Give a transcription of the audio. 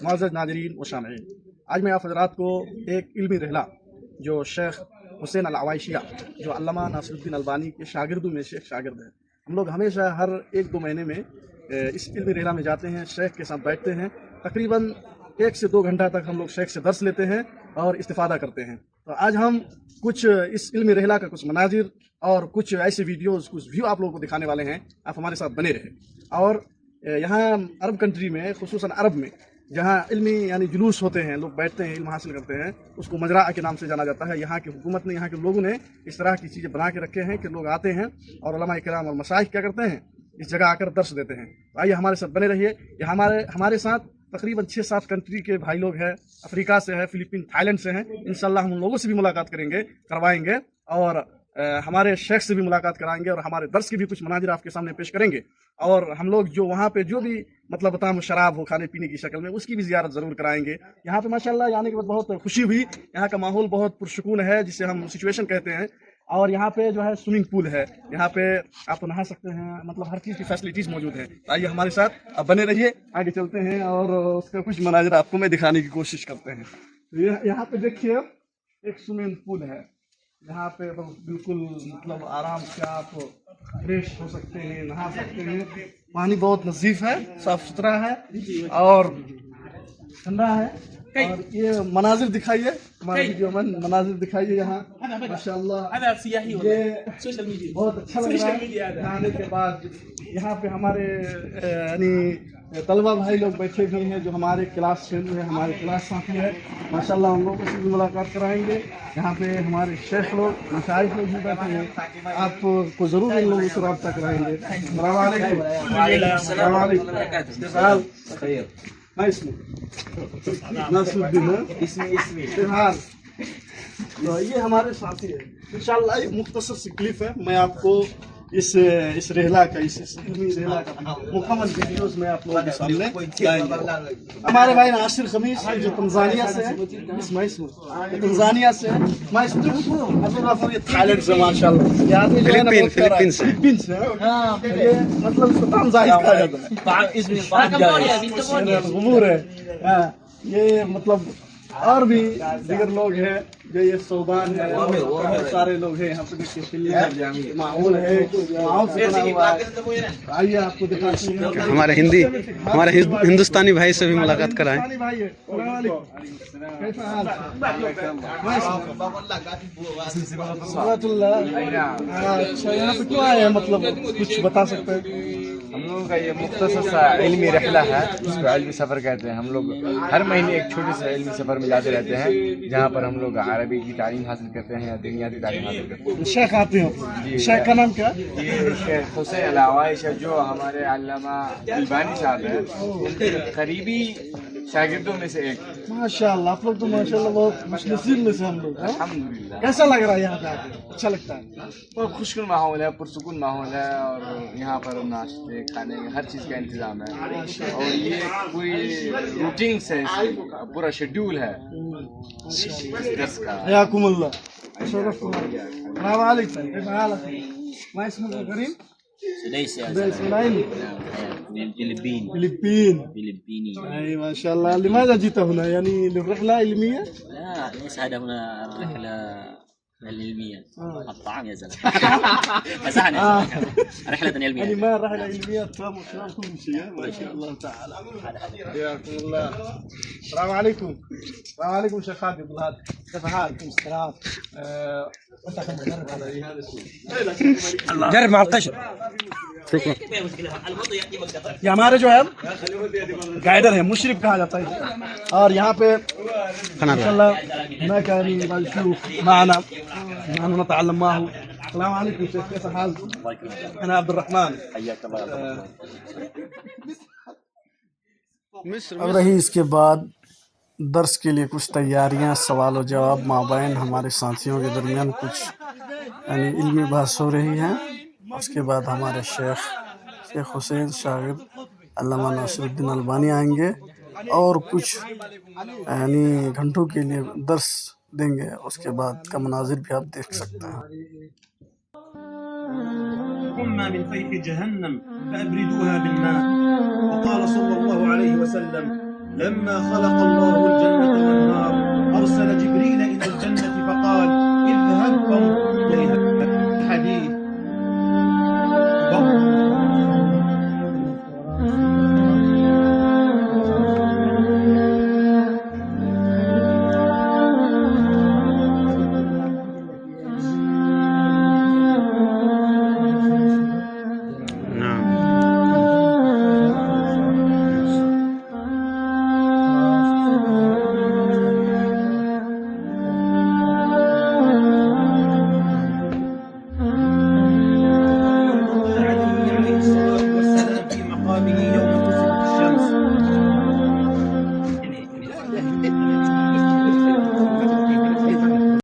मुअज़्ज़ज़ नाज़रीन व शामिईन, आज मैं आप हज़रात को एक इल्मी रहला जो शेख हुसैन अल अवाइशिया जो अल्लामा नासिरुद्दीन अलबानी के शागिर्दों में से एक शागिर्द है। हम लोग हमेशा हर 1-2 महीने में इस इल्मी रहला में जाते हैं, शेख के साथ बैठते हैं। तकरीबन 1 से 2 घंटा तक हम लोग शेख से दर्स लेते हैं और इस्तिफ़ादा करते हैं। तो आज हम कुछ इस इल्मी रहला का कुछ मनाजिर और कुछ ऐसे वीडियोज़, कुछ व्यू आप लोगों को दिखाने वाले हैं। आप हमारे साथ बने रहें। और यहाँ अरब कंट्री में, खुसूसन अरब में, जहाँ इल्मी यानी जुलूस होते हैं, लोग बैठते हैं, इल्म हासिल करते हैं, उसको मजरा के नाम से जाना जाता है। यहाँ की हुकूमत ने, यहाँ के लोगों ने इस तरह की चीज़ें बना के रखे हैं कि लोग आते हैं और उलमा इकराम और मशाइख क्या करते हैं, इस जगह आकर दर्स देते हैं। तो आइए हमारे साथ बने रहिए। ये हमारे साथ तकरीबन 6-7 कंट्री के भाई लोग हैं, अफ्रीका से है, फिलीपीन, थाईलैंड से हैं। इंशाल्लाह हम उन लोगों से भी मुलाकात करवाएंगे और हमारे शेख से भी मुलाकात कराएंगे और हमारे दर्स की भी कुछ मनाजिर आपके सामने पेश करेंगे। और हम लोग जो वहाँ पे जो भी मतलब बताम शराब हो खाने पीने की शक्ल में, उसकी भी ज़ियारत ज़रूर कराएंगे। यहाँ पे माशाल्लाह आने के बाद बहुत खुशी हुई। यहाँ का माहौल बहुत पुरसुकून है, जिसे हम सिचुएशन कहते हैं। और यहाँ पे जो है स्विमिंग पूल है, यहाँ पे आप नहा सकते हैं, मतलब हर चीज़ की फैसिलिटीज़ मौजूद है। आइए हमारे साथ अब बने रहिए, आगे चलते हैं और उसका कुछ मनाजिर आपको मैं दिखाने की कोशिश करते हैं। तो यहाँ पे देखिए एक स्विमिंग पूल है, यहाँ पे बिल्कुल मतलब आराम से आप फ्रेश हो सकते हैं, नहा सकते हैं। पानी बहुत नज़ीफ है, साफ सुथरा है और ठंडा है। और ये मनाजिर दिखाइए, हमारे वीडियो में मनाजिर दिखाइए। यहाँ माशाल्लाह ये बहुत अच्छा लग रहा है आने के बाद। यहाँ पे हमारे यानी तलबा भाई लोग बैठे भी हैं जो हमारे क्लास फ्रेंड हैं, हमारे क्लास साथी हैं। माशाल्लाह उन लोगों से भी मुलाकात कराएंगे। यहाँ पे हमारे शेख लोग, मशाइख लोग भी बैठे हैं, आपको ज़रूर इन लोगों से रब्ता कराएंगे। ما اسمه؟ नासिरुद्दीन है। तो ये हमारे साथी है। इंशाल्लाह ये मुख्तसर सी क्लिप है, मैं आपको इस रहला का, इस इल्मी रहला का मुकम्मल वीडियोस में आप लोगों के सामने लाएंगे। हमारे भाई नासिर खमीस जो तंजानिया से है, तंजानिया से है, थाईलैंड से माशाल्लाह। ये आदमी जो है ना फिलीपीन से, ये मतलब इसको तंजानिया कहा जाता है, गुमूर है। ये मतलब और भी दीगर लोग हैं जो ये सोबान है, बहुत सारे लोग हैं यहाँ पे। देखिए माहौल है, माहौल से बना हुआ है। आइए आपको दिखाते हैं। हमारे हिंदुस्तानी भाई से भी मुलाकात कराएं। भाई है, कैसा हाल? अच्छा, यहाँ पे क्यों आए हैं, मतलब कुछ बता सकते हैं? हम लोगों का ये मुख्तसर सा इल्मी रहला है, जिसको इल्मी सफ़र कहते हैं। हम लोग हर महीने एक छोटे से इल्मी सफ़र में जाते रहते हैं, जहाँ पर हम लोग अरबी की तालीम हासिल करते हैं या दुनियावी तालीम हासिल करते हैं। शेख आते हैं, शेख का नाम क्या? ये शेख हुसैन अल अवाइशिया जो हमारे अल्लामा अलबानी साहब हैं, उनके करीबी शागिर्दों में से एक। माशाल्लाह, आप लोग तो माशाल्लाह बहुत खुशनसीब में से हम लोग हैं। अल्हम्दुलिल्लाह। कैसा लग रहा है यहाँ पे आके? अच्छा लगता है? बहुत खुशकुन माहौल है, पुरसुकून माहौल है और यहाँ पर नाश्ते खाने हर चीज़ का इंतज़ाम है। और ये पूरी रूटीन से पूरा शेड्यूल है दर्स का। हयाकुमुल्लाह, शरफ़। अस्सलाम वालेकुम, कैसा हाल है? मैं इसमें करीम سديس يا إسماعيل من الفلبين فلبين. فلبيني. أي ما شاء الله. لماذا جئت هنا؟ يعني للرحلة العلمية؟ لا ليس هدفنا الرحلة العلمية. الطعام يا زلمة. مسحنا يا زلمة. رحلة علمية. يعني ما رحلة علمية تمام وشراب كل شيء. ما شاء الله تعالى. حياكم الله. السلام عليكم. السلام عليكم شيخ خالد عبد الهادي. كيف حالكم؟ السلام. انت كم مدرب على جرب مع القشر. شكرا. ये हमारे जो है गाइडर है, मुशरिफ कहा जाता है। और यहाँ पे इंशाल्लाह هناك يعني شيوخ معنا نحن نتعلم معه. السلام عليكم شيخ، كيف حالكم؟ أنا عبد الرحمن. حياك الله. अब रही इसके बाद दर्स के लिए कुछ तैयारियां, सवाल और जवाब माबैन हमारे साथियों के दरमियान कुछ यानी इल्मी बहस हो रही है। उसके बाद हमारे शेख हुसैन शागिर्द अल्लामा नासिरुद्दीन अलबानी आएंगे और कुछ यानी घंटों के लिए दर्स देंगे। उसके बाद का मनाजिर भी आप देख सकते हैं। حمى من فيح جهنم فأبردوها بالماء. وقال صلى الله عليه وسلم لما خلق الله الجنة والنار أرسل جبريل إلى الجنة فقال اذهب فانظر